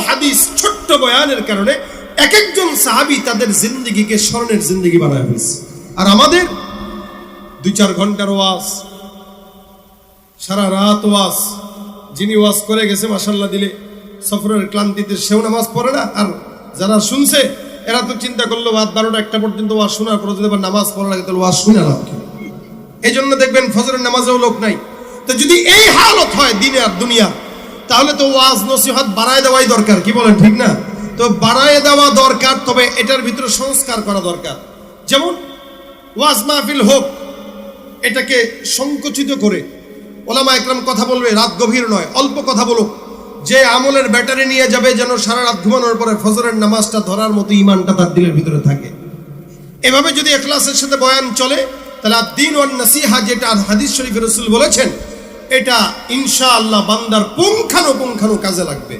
হাদিস ছোট্ট বয়ানের কারণে এক একজন সাহাবী তাদের জিন্দেগিকে স্মরণের জিন্দেগি বানায় ফেলছে। আর আমাদের 2-4 ঘন্টার ওয়াজ, সারা রাত ওয়াজ, যিনি ওয়াজ করে গেছে মাশাআল্লাহ দিলে সফরের ক্লান্তিতে সেও নামাজ পড়ে না, আর যারা শুনছে এরা তো চিন্তা করলো রাত 12টা 1টা পর্যন্ত ওয়াজ শোনার পর যদি আবার নামাজ পড়া লাগে তাহলে ওয়াজ শুনে লাভ কি? এই জন্য দেখবেন ফজরের নামাজেও লোক নাই। তো যদি এই হালত হয় দিনে আর দুনিয়া, তাহলে তো ওয়াজ নসিহত বাড়ায় দেওয়াই দরকার, কি বলেন ঠিক না? তো বাড়ায় দেওয়া দরকার, তবে এটার ভিতরে সংস্কার করা দরকার। যেমন ওয়াজ মাহফিল হোক, এটাকে সংকুচিত করে ওলামা একরাম কথা বলবে, রাত গভীর নয়, অল্প কথা বলুক, যে আমলের ব্যাটারি নিয়ে যাবে যেন সারা রাত ঘুমানোর পরে ফজরের নামাজটা ধরার মতো ইমানটা তার দিলের ভিতরে থাকে। এভাবে যদি ইখলাসের সাথে বয়ান চলে, তাহলে আদ-দীন ওয়ান নাসিহা যেটা হাদিস শরীফে রাসূল বলেছেন, এটা ইনশাআল্লাহ বান্দার পুঙ্খানুপুঙ্খানু কাজে লাগবে।